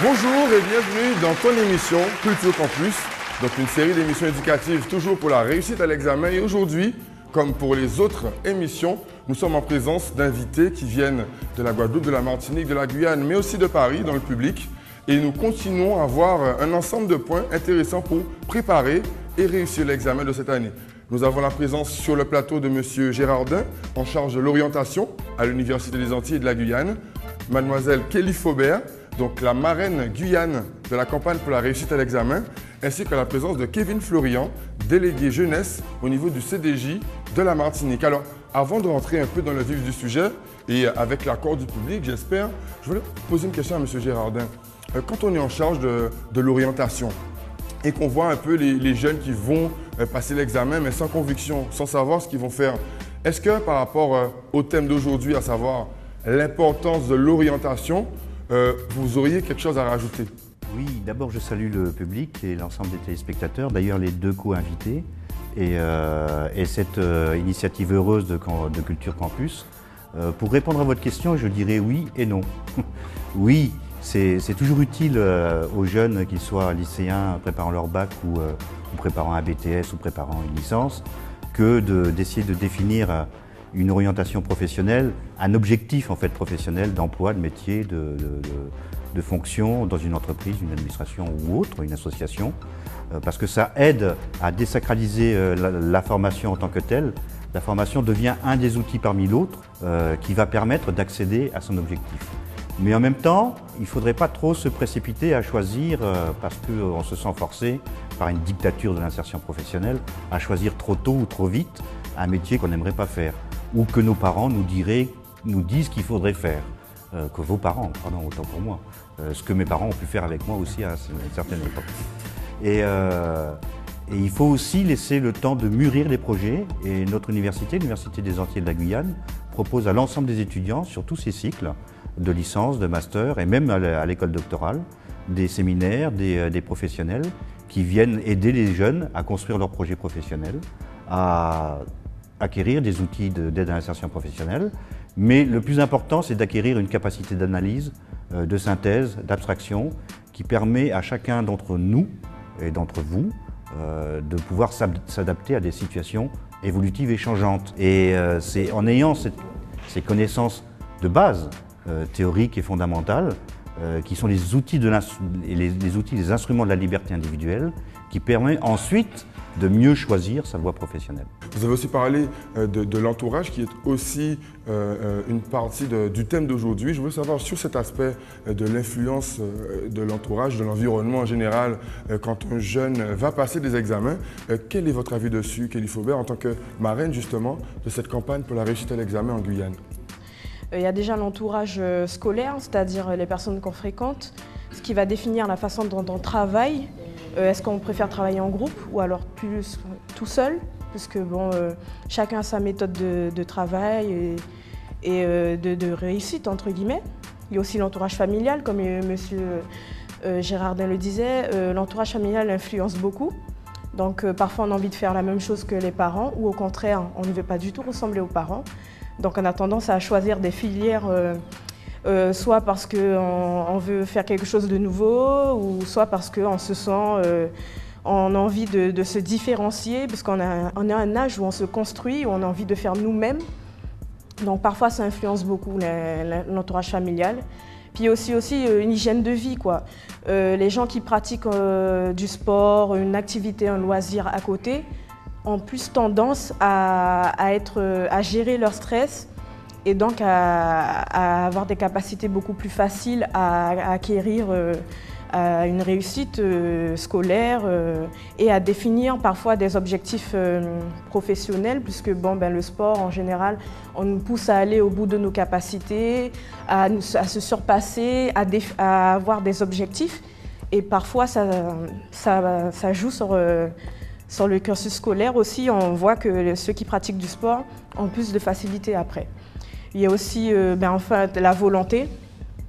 Bonjour et bienvenue dans ton émission Culture Campus, donc une série d'émissions éducatives toujours pour la réussite à l'examen. Et aujourd'hui, comme pour les autres émissions, nous sommes en présence d'invités qui viennent de la Guadeloupe, de la Martinique, de la Guyane, mais aussi de Paris dans le public. Et nous continuons à voir un ensemble de points intéressants pour préparer et réussir l'examen de cette année. Nous avons la présence sur le plateau de M. Gérardin, en charge de l'orientation à l'Université des Antilles et de la Guyane, Mademoiselle Kelly Faubert, donc la marraine Guyane de la campagne pour la réussite à l'examen, ainsi que la présence de Kevin Florian, délégué jeunesse au niveau du CDJ de la Martinique. Alors, avant de rentrer un peu dans le vif du sujet, et avec l'accord du public, j'espère, je voulais poser une question à M. Gérardin. Quand on est en charge de l'orientation et qu'on voit un peu les jeunes qui vont passer l'examen, mais sans conviction, sans savoir ce qu'ils vont faire, est-ce que par rapport au thème d'aujourd'hui, à savoir l'importance de l'orientation, vous auriez quelque chose à rajouter? Oui, d'abord je salue le public et l'ensemble des téléspectateurs, d'ailleurs les deux co-invités et cette initiative heureuse de Culture Campus. Pour répondre à votre question, je dirais oui et non. Oui, c'est toujours utile aux jeunes, qu'ils soient lycéens préparant leur bac ou préparant un BTS ou préparant une licence, que d'essayer de définir une orientation professionnelle, un objectif en fait professionnel d'emploi, de métier, de fonction dans une entreprise, une administration ou autre, une association, parce que ça aide à désacraliser la formation en tant que telle. La formation devient un des outils parmi l'autre qui va permettre d'accéder à son objectif. Mais en même temps, il ne faudrait pas trop se précipiter à choisir, parce qu'on se sent forcé par une dictature de l'insertion professionnelle, à choisir trop tôt ou trop vite un métier qu'on n'aimerait pas faire, ou que nos parents nous disent qu'il faudrait faire, que vos parents, pardon, autant pour moi, ce que mes parents ont pu faire avec moi aussi à une certaine époque. Et il faut aussi laisser le temps de mûrir les projets, et notre université, l'Université des Antilles et de la Guyane, propose à l'ensemble des étudiants, sur tous ces cycles, de licence, de master, et même à l'école doctorale, des séminaires, des professionnels qui viennent aider les jeunes à construire leurs projets professionnels, à acquérir des outils d'aide à l'insertion professionnelle, mais le plus important, c'est d'acquérir une capacité d'analyse, de synthèse, d'abstraction, qui permet à chacun d'entre nous et d'entre vous de pouvoir s'adapter à des situations évolutives et changeantes. Et c'est en ayant ces connaissances de base, théoriques et fondamentales, qui sont les outils, les instruments de la liberté individuelle, qui permet ensuite de mieux choisir sa voie professionnelle. Vous avez aussi parlé de l'entourage qui est aussi une partie du thème d'aujourd'hui. Je veux savoir sur cet aspect de l'influence de l'entourage, de l'environnement en général, quand un jeune va passer des examens. Quel est votre avis dessus, Kelly Faubert, en tant que marraine justement de cette campagne pour la réussite à l'examen en Guyane? Il y a déjà l'entourage scolaire, c'est-à-dire les personnes qu'on fréquente, ce qui va définir la façon dont on travaille. Est-ce qu'on préfère travailler en groupe ou alors plus tout seul? Parce que bon, chacun a sa méthode de travail et de réussite, entre guillemets. Il y a aussi l'entourage familial, comme M. Gérardin le disait. L'entourage familial influence beaucoup. Donc parfois on a envie de faire la même chose que les parents ou au contraire, on ne veut pas du tout ressembler aux parents. Donc on a tendance à choisir des filières soit parce qu'on veut faire quelque chose de nouveau, ou soit parce qu'on se sent, on a envie de se différencier, parce qu'on a un âge où on se construit, où on a envie de faire nous-mêmes. Donc parfois ça influence beaucoup l'entourage familial. Puis il y a aussi une hygiène de vie, quoi. Les gens qui pratiquent du sport, une activité, un loisir à côté, ont plus tendance à gérer leur stress, et donc à avoir des capacités beaucoup plus faciles à acquérir une réussite scolaire et à définir parfois des objectifs professionnels, puisque bon, le sport en général, on nous pousse à aller au bout de nos capacités, à se surpasser, à avoir des objectifs, et parfois ça joue sur le cursus scolaire aussi. On voit que ceux qui pratiquent du sport ont plus de facilité après. Il y a aussi enfin, la volonté.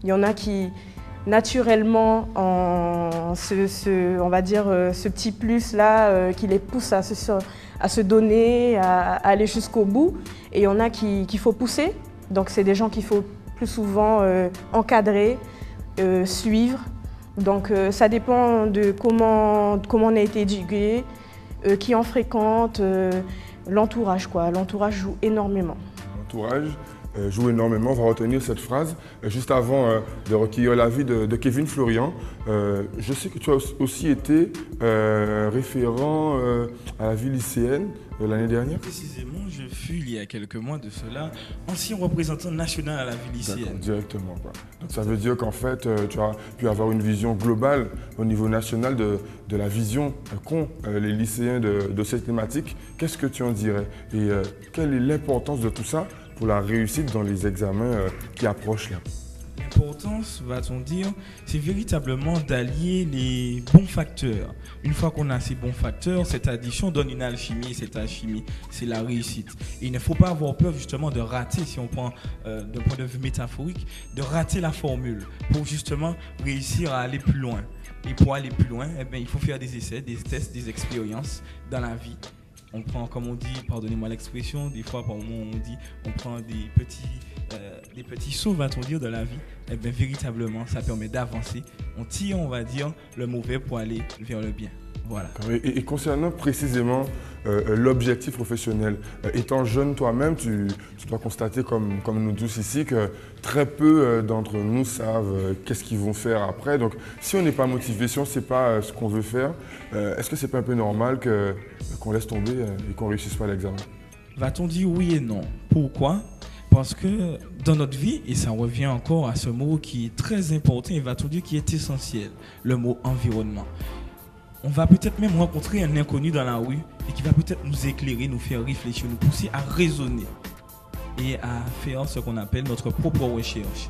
Il y en a qui, naturellement, on va dire, ce petit plus-là qui les pousse à se donner, à aller jusqu'au bout. Et il y en a qu'il faut pousser. Donc, c'est des gens qu'il faut plus souvent encadrer, suivre, Donc ça dépend de comment on a été éduqué, qui en fréquente, l'entourage quoi. L'entourage joue énormément. L'entourage joue énormément, on va retenir cette phrase. Juste avant de recueillir l'avis de Kevin Florian, je sais que tu as aussi été référent à la vie lycéenne l'année dernière. Précisément, je fus il y a quelques mois de cela ancien représentant national à la vie lycéenne. Directement, quoi. Donc ça veut dire qu'en fait, tu as pu avoir une vision globale au niveau national de la vision qu'ont les lycéens de cette thématique. Qu'est-ce que tu en dirais? Et quelle est l'importance de tout ça pour la réussite dans les examens qui approchent là? L'importance, va-t-on dire, c'est véritablement d'allier les bons facteurs. Une fois qu'on a ces bons facteurs, cette addition donne une alchimie, et cette alchimie, c'est la réussite. Et il ne faut pas avoir peur justement de rater, si on prend d'un point de vue métaphorique, de rater la formule pour justement réussir à aller plus loin. Et pour aller plus loin, eh bien, il faut faire des essais, des tests, des expériences dans la vie. On prend, comme on dit, pardonnez-moi l'expression, des fois par moment on dit, on prend des petits sauts, va-t-on dire, de la vie. Et bien véritablement, ça permet d'avancer. On tire, on va dire, le mauvais pour aller vers le bien. Voilà. Et concernant précisément l'objectif professionnel, étant jeune toi-même, tu dois constater, comme nous tous ici, que très peu d'entre nous savent qu'est-ce qu'ils vont faire après. Donc, si on n'est pas motivé, si on ne sait pas ce qu'on veut faire, est-ce que c'est pas un peu normal qu'on laisse tomber et qu'on ne réussisse pas l'examen? Va-t-on dire oui et non? Pourquoi? Parce que dans notre vie, et ça revient encore à ce mot qui est très important et va-t-on dire qui est essentiel, le mot environnement. On va peut-être même rencontrer un inconnu dans la rue et qui va peut-être nous éclairer, nous faire réfléchir, nous pousser à raisonner et à faire ce qu'on appelle notre propre recherche.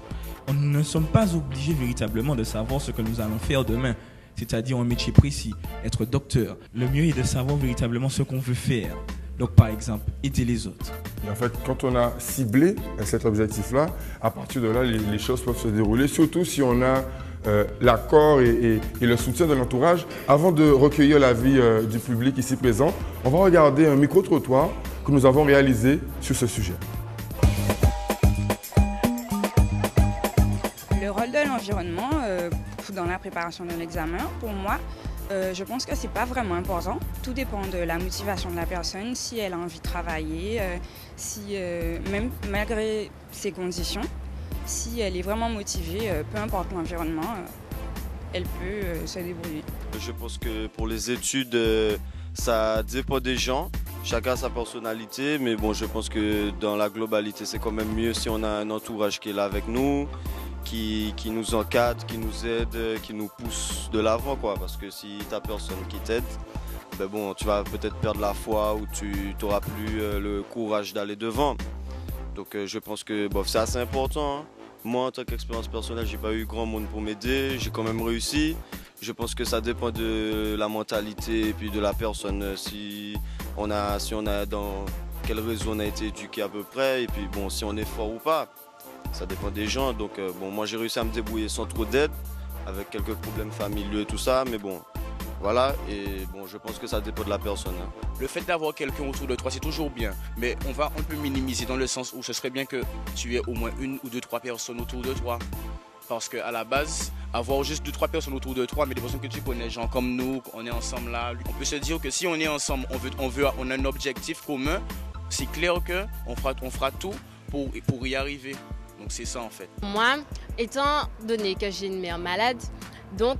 On ne sommes pas obligés véritablement de savoir ce que nous allons faire demain, c'est-à-dire un métier précis, être docteur. Le mieux est de savoir véritablement ce qu'on veut faire. Donc par exemple, aider les autres. Et en fait, quand on a ciblé cet objectif-là, à partir de là, les choses peuvent se dérouler, surtout si on a l'accord et le soutien de l'entourage. Avant de recueillir l'avis du public ici présent, on va regarder un micro-trottoir que nous avons réalisé sur ce sujet. Le rôle de l'environnement dans la préparation de l'examen, pour moi, je pense que ce n'est pas vraiment important. Tout dépend de la motivation de la personne, si elle a envie de travailler, même malgré ses conditions, si elle est vraiment motivée, peu importe l'environnement, elle peut se débrouiller. Je pense que pour les études, ça dépend des gens. Chacun a sa personnalité, mais bon, je pense que dans la globalité, c'est quand même mieux si on a un entourage qui est là avec nous, qui nous encadre, qui nous aide, qui nous pousse de l'avant, quoi. Parce que si tu n'as personne qui t'aide, ben bon, tu vas peut-être perdre la foi ou tu n'auras plus le courage d'aller devant. Donc je pense que bon, c'est assez important. Hein. Moi, en tant qu'expérience personnelle, j'ai pas eu grand monde pour m'aider. J'ai quand même réussi. Je pense que ça dépend de la mentalité et puis de la personne. Si on a dans quel réseau on a été éduqué à peu près. Et puis bon, si on est fort ou pas. Ça dépend des gens. Donc bon, moi j'ai réussi à me débrouiller sans trop d'aide, avec quelques problèmes familiaux et tout ça. Mais bon, voilà. Et bon, je pense que ça dépend de la personne. Hein. Le fait d'avoir quelqu'un autour de toi, c'est toujours bien. Mais on peut minimiser dans le sens où ce serait bien que tu aies au moins une ou deux, trois personnes autour de toi. Parce qu'à la base, avoir juste 2-3 personnes autour de toi, mais des personnes que tu connais, gens comme nous, on est ensemble là, on peut se dire que si on est ensemble, on a un objectif commun, c'est clair qu'on fera tout pour y arriver. Donc c'est ça en fait. Moi, étant donné que j'ai une mère malade, donc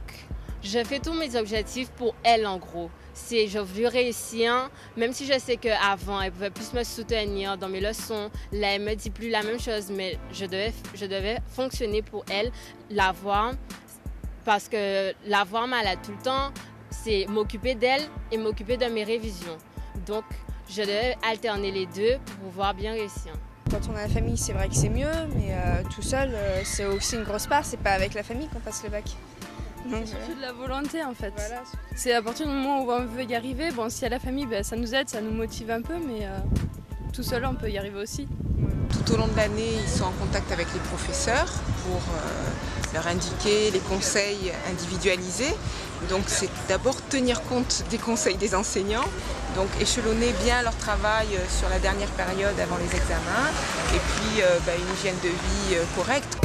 je fais tous mes objectifs pour elle en gros. Je veux réussir, même si je sais qu'avant elle pouvait plus me soutenir dans mes leçons, là elle me dit plus la même chose, mais je devais fonctionner pour elle, la voir, parce que la voir malade tout le temps, c'est m'occuper d'elle et m'occuper de mes révisions. Donc je devais alterner les deux pour pouvoir bien réussir. Quand on a la famille, c'est vrai que c'est mieux, mais tout seul, c'est aussi une grosse part. C'est pas avec la famille qu'on passe le bac. C'est surtout de la volonté en fait. Voilà. C'est à partir du moment où on veut y arriver. Bon, s'il y a la famille, ben, ça nous aide, ça nous motive un peu, mais tout seul, on peut y arriver aussi. Tout au long de l'année, ils sont en contact avec les professeurs pour leur indiquer les conseils individualisés. Donc c'est d'abord tenir compte des conseils des enseignants, donc échelonner bien leur travail sur la dernière période avant les examens, et puis une hygiène de vie correcte.